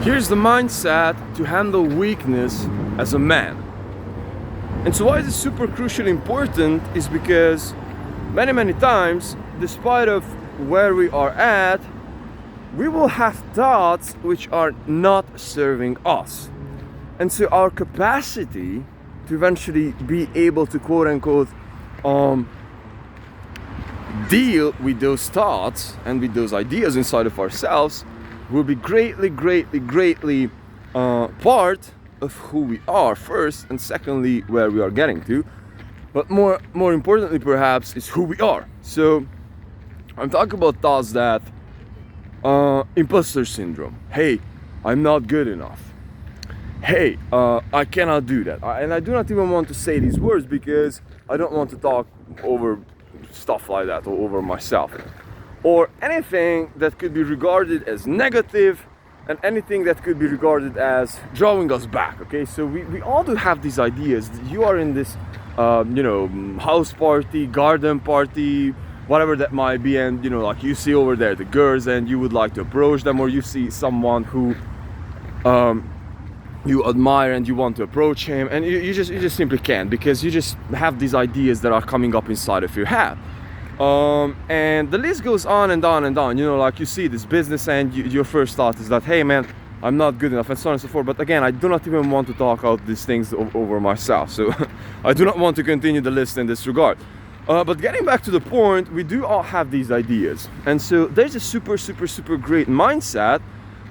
Here's the mindset to handle weakness as a man. And so why is it super crucially important is because many times, despite of where we are at, we will have thoughts which are not serving us. And so our capacity to eventually be able to quote unquote deal with those thoughts and with those ideas inside of ourselves will be greatly part of who we are first, and secondly where we are getting to, but more importantly perhaps is who we are. So I'm talking about thoughts that imposter syndrome. Hey, I'm not good enough. Hey, I cannot do that. And I do not even want to say these words because I don't want to talk over stuff like that or over myself, or anything that could be regarded as negative and anything that could be regarded as drawing us back. Okay, so we all do have these ideas. You are in this house party, garden party, whatever that might be, and like you see over there the girls and you would like to approach them, or you see someone who you admire and you want to approach him, and you just simply can't, because you just have these ideas that are coming up inside of your head. And the list goes on and on and on. Like you see this business and your first thought is that, hey man, I'm not good enough, and so on and so forth. But again, I do not even want to talk out these things over myself, so I do not want to continue the list in this regard. But getting back to the point, we do all have these ideas, and so there's a super great mindset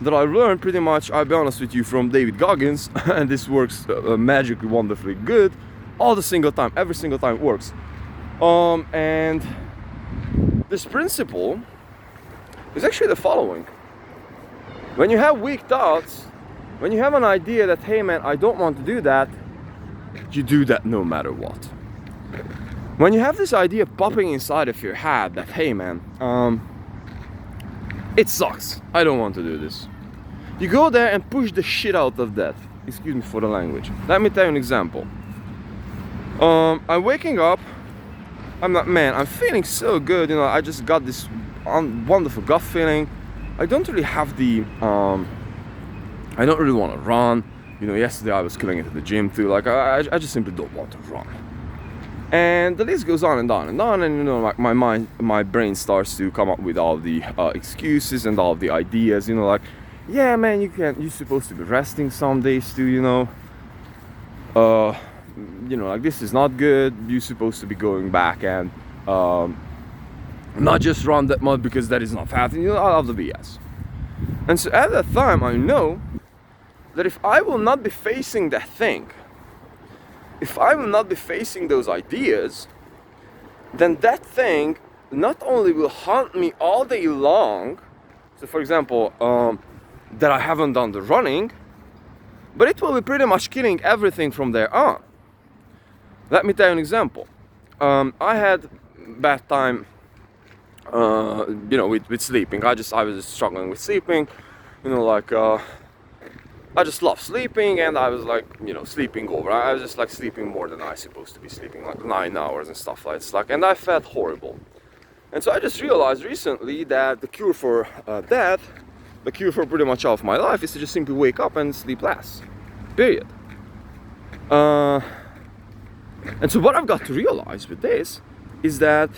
that I learned pretty much, I'll be honest with you, from David Goggins, and this works magically wonderfully good every single time it works. And this principle is actually the following: when you have weak thoughts, when you have an idea that, hey man, I don't want to do that, you do that no matter what. When you have this idea popping inside of your head that, hey man, it sucks, I don't want to do this, you go there and push the shit out of that. Excuse me for the language. Let me tell you an example. I'm waking up, I'm feeling so good, I just got this wonderful gut feeling. I don't really have the I don't really want to run. Yesterday I was killing it at the gym too. Like I just simply don't want to run. And the list goes on and on and on, and like my brain starts to come up with all the excuses and all the ideas. Like, yeah man, you're supposed to be resting some days too. Like this is not good. You're supposed to be going back and not just run that much because that is not fat. All of the BS. And so at that time, I know that if I will not be facing that thing, if I will not be facing those ideas, then that thing not only will haunt me all day long. So for example, that I haven't done the running, but it will be pretty much killing everything from there on. Let me tell you an example. I had bad time, with sleeping. I was just struggling with sleeping. I just love sleeping, and I was like, sleeping over. I was just like sleeping more than I supposed to be sleeping, like 9 hours and stuff like that. And I felt horrible. And so I just realized recently that the cure for that, the cure for pretty much all of my life, is to just simply wake up and sleep less. Period. And so what I've got to realize with this is that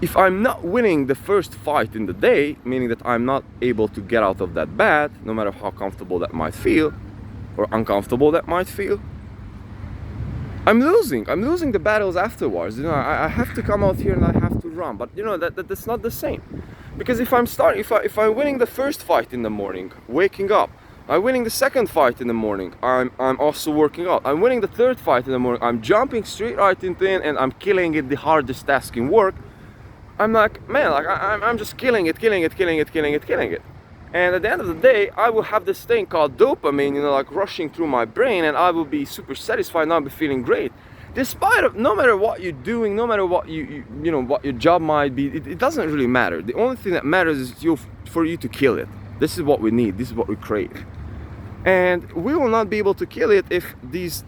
if I'm not winning the first fight in the day, meaning that I'm not able to get out of that bed, no matter how comfortable that might feel or uncomfortable that might feel, I'm losing the battles afterwards. I have to come out here and I have to run, but that's not the same. Because if I'm winning the first fight in the morning, waking up, I'm winning the second fight in the morning, I'm also working out, I'm winning the third fight in the morning, I'm jumping straight right into it and I'm killing it, the hardest task in work, I'm like, man, like I'm just killing it. And at the end of the day, I will have this thing called dopamine, like rushing through my brain, and I will be super satisfied and I'll be feeling great. Despite of, no matter what you're doing, no matter what what your job might be, it doesn't really matter. The only thing that matters is for you to kill it. This is what we need, this is what we crave. And we will not be able to kill it if these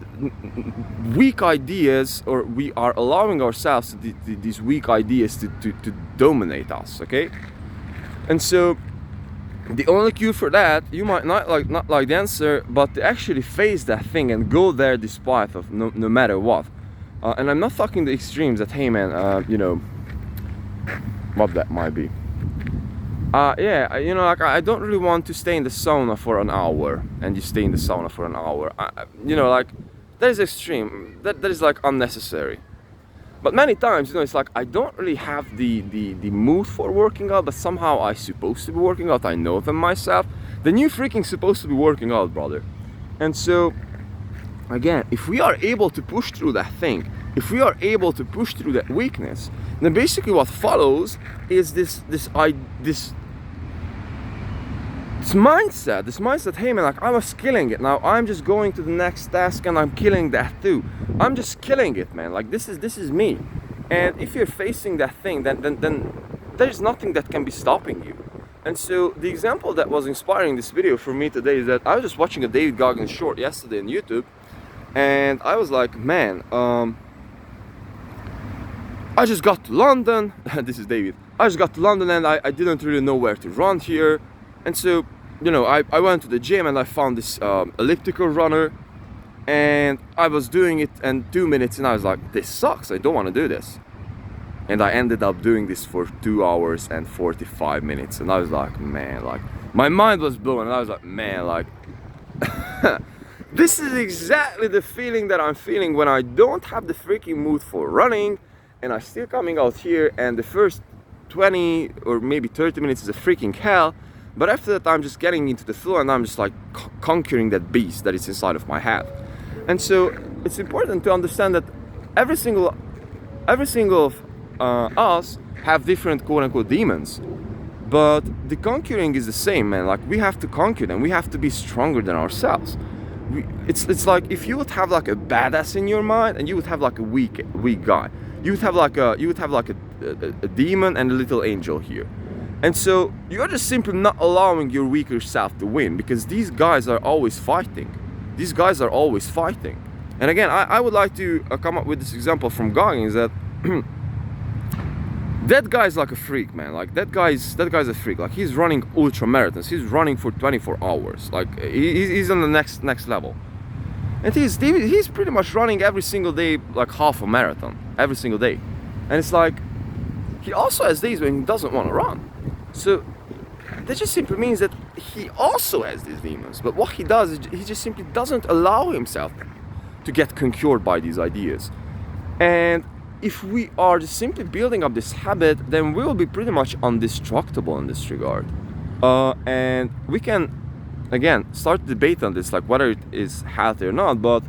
weak ideas, or we are allowing ourselves these weak ideas to dominate us, okay? And so The only cue for that, you might not like the answer, but to actually face that thing and go there despite of no matter what. And I'm not talking the extremes that, hey man, you know, what that might be. Yeah, you know, like I don't really want to stay in the sauna for an hour, and you stay in the sauna for an hour. You know, like that is extreme. That is like unnecessary. But many times, you know, it's like I don't really have the mood for working out, but somehow I'm supposed to be working out. I know them myself. Then you freaking supposed to be working out, brother. And so, again, if we are able to push through that thing, if we are able to push through that weakness, then basically what follows is this mindset, hey man, like I was killing it, now I'm just going to the next task and I'm killing that too. I'm just killing it, man. Like this is me. And if you're facing that thing, then there's nothing that can be stopping you. And so the example that was inspiring this video for me today is that I was just watching a David Goggins short yesterday on YouTube, and I was like, man, I just got to London. This is David. I just got to London and I didn't really know where to run here. And so, you know, I went to the gym and I found this elliptical runner, and I was doing it in 2 minutes and I was like, this sucks, I don't want to do this. And I ended up doing this for 2 hours and 45 minutes. And I was like, man, like my mind was blown, and I was like, man, like this is exactly the feeling that I'm feeling when I don't have the freaking mood for running, and I'm still coming out here, and the first 20 or maybe 30 minutes is a freaking hell. But after that, I'm just getting into the flow and I'm just like conquering that beast that is inside of my head. And so it's important to understand that every single of us have different quote-unquote demons. But the conquering is the same, man. Like we have to conquer them. We have to be stronger than ourselves. It's like if you would have like a badass in your mind and you would have like a weak guy. You would have like a demon and a little angel here. And so you're just simply not allowing your weaker self to win, because these guys are always fighting. These guys are always fighting. And again, I would like to come up with this example from Goggins that that guy's like a freak, man. Like that guy's a freak. Like he's running ultra marathons. He's running for 24 hours. Like he's on the next level. And he's pretty much running every single day, like half a marathon every single day. And it's like he also has days when he doesn't want to run. So that just simply means that he also has these demons. But what he does is he just simply doesn't allow himself to get conquered by these ideas. And if we are just simply building up this habit, then we will be pretty much indestructible in this regard. And we can, again, start to debate on this, like whether it is healthy or not. But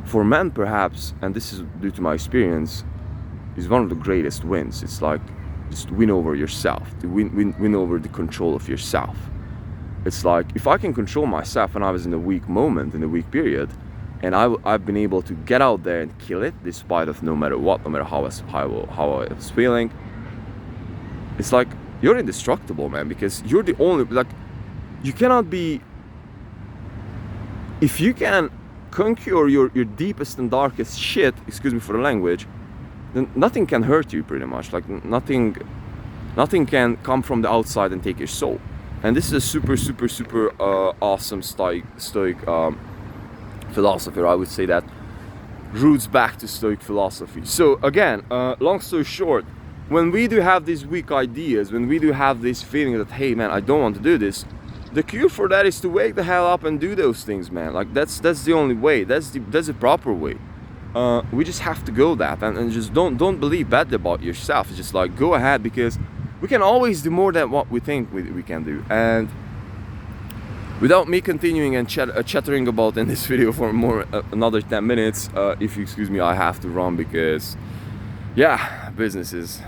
for men, perhaps, and this is due to my experience, is one of the greatest wins. It's like just win over yourself, to win over the control of yourself. It's like if I can control myself when I was in a weak moment, in a weak period, and I've been able to get out there and kill it despite of no matter what, no matter how I was feeling. It's like you're indestructible, man, because you're the only, like, you cannot be, if you can conquer your deepest and darkest shit, excuse me for the language, then nothing can hurt you pretty much. Like nothing can come from the outside and take your soul. And this is a super awesome stoic philosophy, or I would say that roots back to Stoic philosophy. So again, long story short, when we do have these weak ideas, when we do have this feeling that, hey man, I don't want to do this, the cure for that is to wake the hell up and do those things, man. Like that's the only way. That's the proper way. We just have to go that, and just don't believe bad about yourself. It's just like go ahead, because we can always do more than what we think we can do. And without me continuing and chattering about in this video for another 10 minutes, if you excuse me, I have to run, because yeah, business is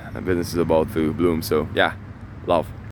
about to bloom. So yeah, love.